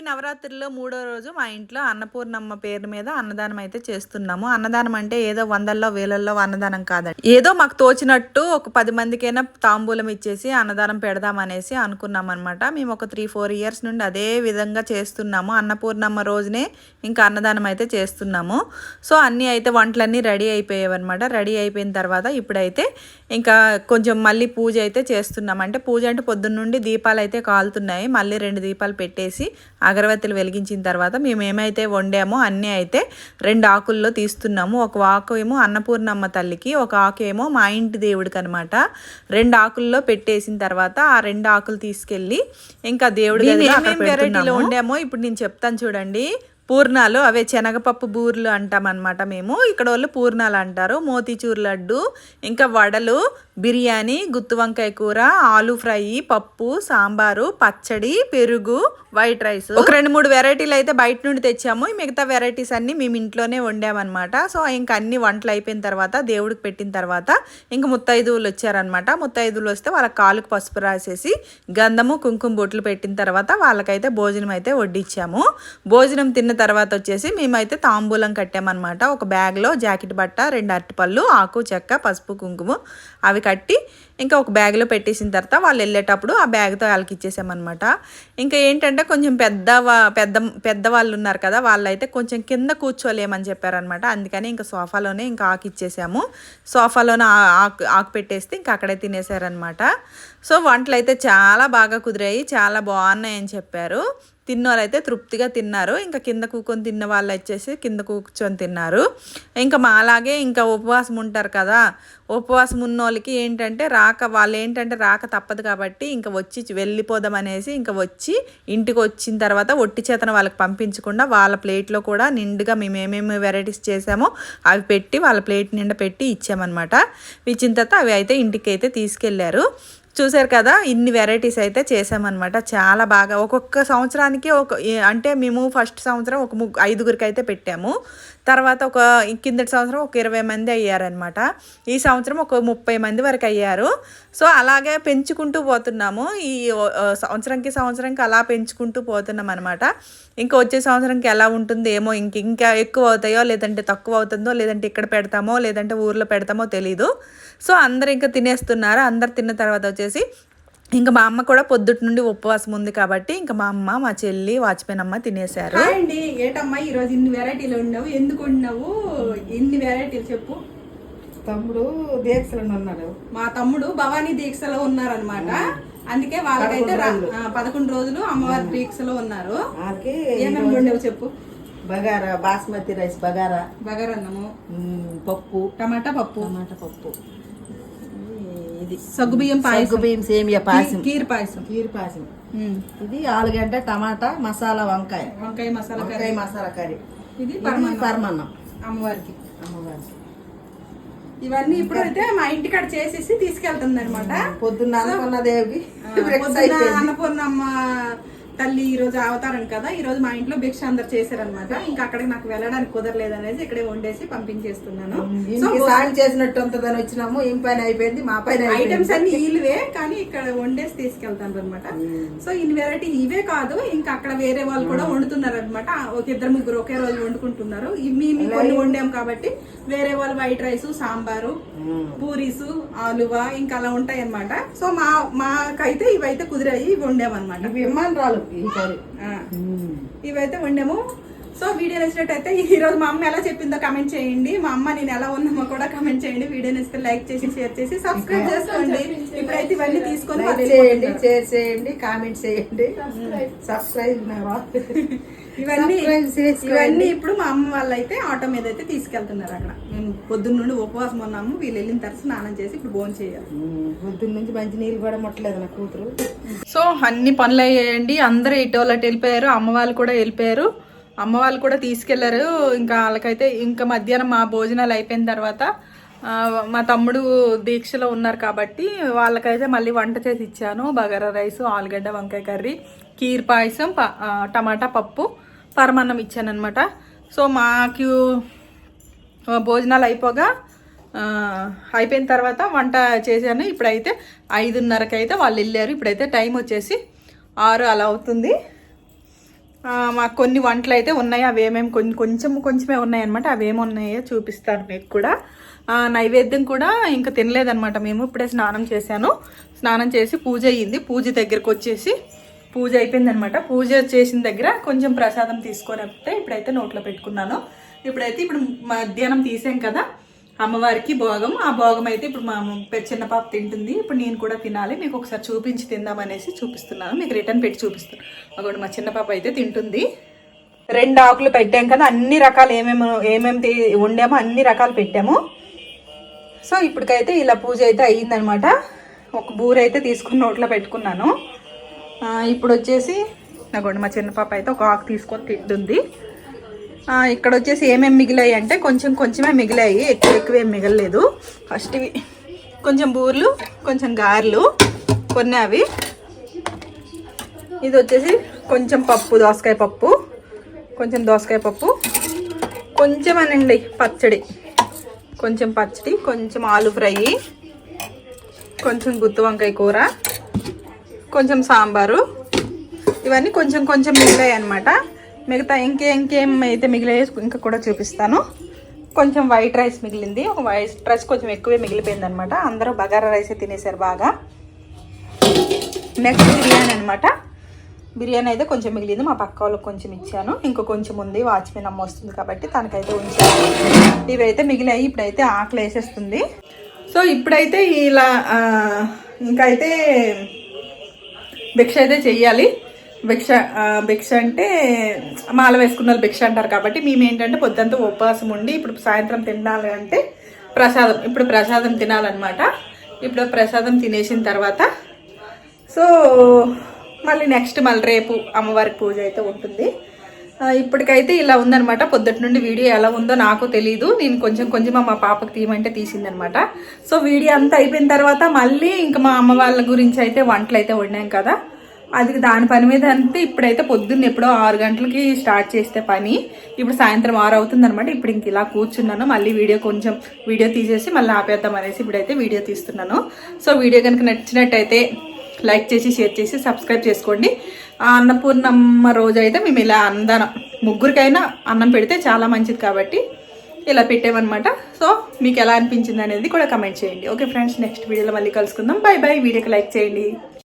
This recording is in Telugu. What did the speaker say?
నవరాత్రుల్లో 3వ రోజు మా ఇంట్లో అన్నపూర్ణమ్మ పేరు మీద అన్నదానం అయితే చేస్తున్నాము. అన్నదానం అంటే ఏదో వందల్లో వేలల్లో అన్నదానం కాదండి. ఏదో మాకు తోచినట్టు ఒక 10 మందికైనా తాంబూలం ఇచ్చేసి అన్నదానం పెడదామనేసి అనుకున్నాం అనమాట. మేము ఒక 3-4 ఇయర్స్ నుండి అదే విధంగా చేస్తున్నాము. అన్నపూర్ణమ్మ రోజునే ఇంకా అన్నదానం అయితే చేస్తున్నాము. సో అన్నీ అయితే వంటలన్నీ రెడీ అయిపోయావన్నమాట. రెడీ అయిపోయిన తర్వాత ఇప్పుడైతే ఇంకా కొంచెం మళ్ళీ పూజ అయితే చేస్తున్నాం. అంటే పూజ అంటే పొద్దున్న నుండి దీపాలు అయితే కాలుతున్నాయి. మళ్ళీ 2 దీపాలు పెట్టేసి అగరవత్తులు వెలిగించిన తర్వాత మేము ఏమైతే వండామో అన్నీ అయితే 2 ఆకుల్లో తీస్తున్నాము. ఒక ఆకు ఏమో అన్నపూర్ణమ్మ తల్లికి, ఒక ఆకు ఏమో మా ఇంటి దేవుడికి అనమాట. 2 ఆకుల్లో పెట్టేసిన తర్వాత ఆ 2 ఆకులు తీసుకెళ్ళి ఇంకా దేవుడి వెరైటీలో వండామో ఇప్పుడు నేను చెప్తాను చూడండి. పూర్ణాలు, అవే శనగపప్పు బూర్లు అంటామన్నమాట మేము. ఇక్కడ వాళ్ళు పూర్ణాలు అంటారు. మోతీచూర్ లడ్డు, ఇంకా వడలు, బిర్యానీ, గుత్తి వంకాయ కూర, ఆలు ఫ్రై, పప్పు, సాంబారు, పచ్చడి, పెరుగు, వైట్ రైస్, ఒక 2-3 వెరైటీలు అయితే బయట నుండి తెచ్చాము. మిగతా వెరైటీస్ అన్నీ మేము ఇంట్లోనే వండామన్నమాట. సో ఇంకా అన్ని వంటలు అయిపోయిన తర్వాత దేవుడికి పెట్టిన తర్వాత ఇంకా ముత్తైదువులు వచ్చారనమాట. ముత్తైదువులు వస్తే వాళ్ళ కాలుకు పసుపు రాసేసి గంధము కుంకుమ బొట్లు పెట్టిన తర్వాత వాళ్ళకైతే భోజనం అయితే వడ్డించాము. భోజనం తిన్న తర్వాత వచ్చేసి మేమైతే తాంబూలం కట్టామన్నమాట. ఒక బ్యాగ్లో జాకెట్ బట్ట, 2 అరటిపళ్ళు, ఆకు చెక్క, పసుపు కుంకుమ అవి కట్టి ఇంకా ఒక బ్యాగ్లో పెట్టేసిన తర్వాత వాళ్ళు వెళ్ళేటప్పుడు ఆ బ్యాగ్తో వాళ్ళకి ఇచ్చేసామన్నమాట. ఇంకా ఏంటంటే కొంచెం పెద్దవాళ్ళు ఉన్నారు కదా, వాళ్ళైతే కొంచెం కింద కూర్చోలేమని చెప్పారనమాట. అందుకని ఇంకా సోఫాలోనే ఇంకా ఆకు ఇచ్చేసాము. సోఫాలోనే ఆకు పెట్టేస్తే ఇంకా అక్కడే తినేసారనమాట. సో వంటలు అయితే చాలా బాగా కుదిరాయి, చాలా బాగున్నాయని చెప్పారు. తిన్నోళ్ళైతే తృప్తిగా తిన్నారు. ఇంకా కింద కూర్చొని తిన్న వాళ్ళు వచ్చేసి కింద కూర్చొని తిన్నారు. ఇంకా మాలాగే ఇంకా ఉపవాసం ఉంటారు కదా, ఉపవాసం ఉన్న వాళ్ళకి ఏంటంటే వాళ్ళు ఏంటంటే రాక తప్పదు కాబట్టి ఇంకా వచ్చి వెళ్ళిపోదాం అనేసి ఇంకా వచ్చి ఇంటికి వచ్చిన తర్వాత ఒట్టి చేతన వాళ్ళకి పంపించకుండా వాళ్ళ ప్లేట్లో కూడా నిండుగా మేము ఏమేమి వెరైటీస్ చేసామో అవి పెట్టి వాళ్ళ ప్లేట్ నిండా పెట్టి ఇచ్చామన్నమాట. ఇచ్చిన తర్వాత అవి అయితే ఇంటికి అయితే తీసుకెళ్ళారు. చూసారు కదా, ఇన్ని వెరైటీస్ అయితే చేసామన్నమాట. చాలా బాగా ఒక్కొక్క సంవత్సరానికి అంటే మేము ఫస్ట్ సంవత్సరం ఒక 5గురికి అయితే పెట్టాము. తర్వాత కిందటి సంవత్సరం ఒక 20 మంది అయ్యారనమాట. ఈ సంవత్సరం ఒక 30 మంది వరకు అయ్యారు. సో అలాగే పెంచుకుంటూ పోతున్నాము. ఈ సంవత్సరంకి అలా పెంచుకుంటూ పోతున్నాం అనమాట. ఇంకా వచ్చే సంవత్సరంకి ఎలా ఉంటుందో ఏమో, ఇంకా ఎక్కువ అవుతాయో లేదంటే తక్కువ అవుతుందో, లేదంటే ఇక్కడ పెడతామో లేదంటే ఊర్లో పెడతామో తెలీదు. సో అందరు ఇంకా తినేస్తున్నారు. అందరు తిన్న తర్వాత వచ్చేసి ఇంకా మా అమ్మ కూడా పొద్దుటి నుండి ఉపవాసం ఉంది కాబట్టి ఇంకా మా అమ్మ, మా చెల్లి, వాచ్మెన్ అమ్మ తినేశారు. అండి ఏటమ్మా ఈరోజు ఇన్ని వెరైటీలు ఉన్నావు, ఎందుకు ఉన్నావు ఇన్ని వెరైటీలు చెప్పు. తమ్ముడు దీక్షలో ఉన్నాడు. మా తమ్ముడు భవానీ దీక్షలో ఉన్నారనమాట. అందుకే వాళ్ళకైతే 11 రోజులు అమ్మవారి దీక్షలో ఉన్నారు. ఏమేమి వండావు చెప్పు. బగారా, బాస్మతి రైస్ బగారా, బగారన్నము, పప్పు, టమాటా పప్పు, ఇది సగ్గుబియ్యం సగ్గుబియ్యం సేమియా పాయసం, కీర్ పాయసం, ఇది ఆలుగడ్డ టమాటా మసాలా వంకాయ మసాలా కర్రీ, ఇది పరమన్నం అమ్మవారికి. ఇవన్నీ ఇప్పుడు అయితే మా ఇంటికాడ చేసేసి తీసుకెళ్తుంది అనమాట. పొద్దున్న అన్నపూర్ణదేవి అన్నపూర్ణమ్మ తల్లి ఈ రోజు అవతారం కదా, ఈ రోజు మా ఇంట్లో భిక్ష అందరు చేశారనమాట. ఇంకా అక్కడికి నాకు వెళ్ళడానికి కుదరలేదు అనేది ఇక్కడే వండేసి పంపించేస్తున్నాను. చేసినట్టు ఉంటుందని వచ్చినాము. ఏం పని అయిపోయింది, మా పైన ఐటమ్స్ అన్ని ఇల్లువే కానీ ఇక్కడ వండేసి తీసుకెళ్తాను అనమాట. సో ఇన్ని వెరైటీ ఇవే కాదు, ఇంకా అక్కడ వేరే వాళ్ళు కూడా వండుతున్నారు అనమాట. ఒక 2-3 ఒకే రోజు వండుకుంటున్నారు. మేము కొన్ని వండాం కాబట్టి వేరే వాళ్ళు వైట్ రైస్, సాంబారు, పూరీసు, ఆలువా ఇంకా అలా ఉంటాయి అనమాట. సో మాకైతే ఇవైతే కుదిరాయి, ఇవి వండామన్నమాట. విమానాలు ఇవైతే వండాము. సో వీడియో నచ్చినట్టయితే ఈ రోజు మా అమ్మ ఎలా చెప్పిందో కమెంట్ చేయండి. మా అమ్మ నేను ఎలా ఉన్నామో కూడా కమెంట్ చేయండి. వీడియో నచ్చితే లైక్ చేసి షేర్ చేసి సబ్స్క్రైబ్ చేసుకోండి. ఇప్పుడైతే ఇవన్నీ తీసుకొని షేర్ చేయండి, కామెంట్ చేయండి, సబ్స్క్రైబ్ ఇవన్నీ ఇప్పుడు మా అమ్మ వాళ్ళు అయితే ఆటో మీద అయితే తీసుకెళ్తున్నారు. అక్కడ మేము పొద్దున్న నుండి ఉపవాసం ఉన్నాము. వీళ్ళు వెళ్ళిన తర్వాత స్నానం చేసి ఇప్పుడు భోజనం చేయాలి. పొద్దున్న నుంచి మంచి నీళ్ళు కూడా ముట్టలేదు నా కూతురు. సో అన్ని పనులు అయ్యాయండి. అందరూ ఇటు వెళ్ళిపోయారు. అమ్మ వాళ్ళు కూడా వెళ్ళిపోయారు. అమ్మ వాళ్ళు కూడా తీసుకెళ్లారు. ఇంకా వాళ్ళకైతే ఇంకా మధ్యాహ్నం మా భోజనాలు అయిపోయిన తర్వాత మా తమ్ముడు దీక్షలో ఉన్నారు కాబట్టి వాళ్ళకైతే మళ్ళీ వంట చేసి ఇచ్చాను. బగారా రైస్, ఆలుగడ్డ వంకాయ కర్రీ, కీర్ పాయసం, టమాటా పప్పు, పరమన్నం ఇచ్చాను అనమాట. సో మాకు భోజనాలు అయిపోయిన తర్వాత వంట చేశాను. ఇప్పుడైతే 5:30కి అయితే వాళ్ళు వెళ్ళారు. ఇప్పుడైతే టైం వచ్చేసి 6 అలా అవుతుంది. మాకు కొన్ని వంటలు అయితే ఉన్నాయి. అవి ఏమేమి కొంచెమే ఉన్నాయన్నమాట. అవి ఏమి ఉన్నాయో చూపిస్తాను మీకు కూడా. నైవేద్యం కూడా ఇంకా తినలేదన్నమాట. మేము ఇప్పుడే స్నానం చేశాను. స్నానం చేసి పూజ అయ్యింది. పూజ దగ్గరకు వచ్చేసి పూజ అయిపోయిందనమాట. పూజ చేసిన దగ్గర కొంచెం ప్రసాదం తీసుకొని ఇప్పుడైతే నోట్లో పెట్టుకున్నాను. ఇప్పుడు మధ్యాహ్నం తీసాం కదా అమ్మవారికి భోగం. ఆ భోగం అయితే ఇప్పుడు మా చిన్న పాప తింటుంది. ఇప్పుడు నేను కూడా తినాలి. మీకు ఒకసారి చూపించి తిందామనేసి చూపిస్తున్నాను. మీకు రిటర్న్ పెట్టి చూపిస్తాను. అక్కడ మా చిన్న పాప అయితే తింటుంది. 2 ఆకులు పెట్టాం కదా, అన్ని రకాలు ఏమేమి వండామో అన్ని రకాలు పెట్టాము. సో ఇప్పటికైతే ఇలా పూజ అయితే అయ్యిందనమాట. ఒక బూర అయితే తీసుకుని నోట్లో పెట్టుకున్నాను. ఇప్పుడు వచ్చేసి నాకు మా చిన్న పాప అయితే ఒక ఆకు తీసుకొని తింటుంది. ఇక్కడ వచ్చేసి ఏమేమి మిగిలాయి అంటే కొంచెమే మిగిలాయి, ఎక్కువ ఏం మిగలలేదు. ఫస్ట్ ఇవి కొంచెం బూర్లు, కొంచెం గారెలు కొన్ని అవి. ఇది వచ్చేసి కొంచెం పప్పు, దోసకాయ పప్పు, కొంచెం అనండి పచ్చడి, కొంచెం ఆలు ఫ్రై, కొంచెం గుత్తి వంకాయ కూర, కొంచెం సాంబారు. ఇవన్నీ కొంచెం మిగిలాయి అనమాట. మిగతా ఇంకేం అయితే మిగిలాయి ఇంకా కూడా చూపిస్తాను. కొంచెం వైట్ రైస్ మిగిలింది. ఒక వైట్ రైస్ కొంచెం ఎక్కువే మిగిలిపోయింది అనమాట. అందరూ బగారా రైస్ తినేసారు బాగా. నెక్స్ట్ బిర్యానీ అనమాట. బిర్యానీ అయితే కొంచెం మిగిలింది. మా పక్క వాళ్ళకి కొంచెం ఇచ్చాను. కొంచెం ఉంది. వాచ్మెన్ అమ్మ వస్తుంది కాబట్టి తనకైతే ఉంచాను. ఇవైతే మిగిలాయి. ఇప్పుడైతే ఆకలి వేసేస్తుంది. సో ఇప్పుడైతే ఇలా ఇంకైతే భిక్ష అయితే చెయ్యాలి. భిక్ష అంటే మాల వేసుకున్న వాళ్ళు భిక్ష అంటారు కాబట్టి మేము ఏంటంటే పొద్దుంతా ఉపవాసం ఉండి ఇప్పుడు సాయంత్రం తినాలి అంటే ప్రసాదం తినాలన్నమాట. ఇప్పుడు ప్రసాదం తినేసిన తర్వాత సో మళ్ళీ రేపు అమ్మవారికి పూజ అయితే ఉంటుంది. ఇప్పటికైతే ఇలా ఉందనమాట. పొద్దుటి నుండి వీడియో ఎలా ఉందో నాకు తెలీదు. నేను కొంచెం మా పాపకు తీయమంటే తీసిందనమాట. సో వీడియో అంతా అయిపోయిన తర్వాత మళ్ళీ ఇంకా మా అమ్మ వాళ్ళ గురించి అయితే వంటలు అయితే వండాం కదా, అది దాని పని మీద అంటే ఇప్పుడైతే పొద్దున్న ఎప్పుడో 6 గంటలకి స్టార్ట్ చేస్తే పని ఇప్పుడు సాయంత్రం 6 అవుతుంది అనమాట. ఇప్పుడు ఇంక ఇలా కూర్చున్నాను. మళ్ళీ వీడియో తీసేసి మళ్ళీ ఆపేద్దాం అనేసి ఇప్పుడైతే వీడియో తీస్తున్నాను. సో వీడియో కనుక నచ్చినట్టయితే లైక్ చేసి, షేర్ చేసి, సబ్స్క్రైబ్ చేసుకోండి. అన్నపూర్ణమ్మ రోజు అయితే మేము ఇలా ముగ్గురికైనా అన్నం పెడితే చాలా మంచిది కాబట్టి ఇలా పెట్టామన్నమాట. సో మీకు ఎలా అనిపించింది అనేది కూడా కమెంట్ చేయండి. ఓకే ఫ్రెండ్స్, నెక్స్ట్ వీడియోలో మళ్ళీ కలుసుకుందాం. బై. వీడియోకి లైక్ చేయండి.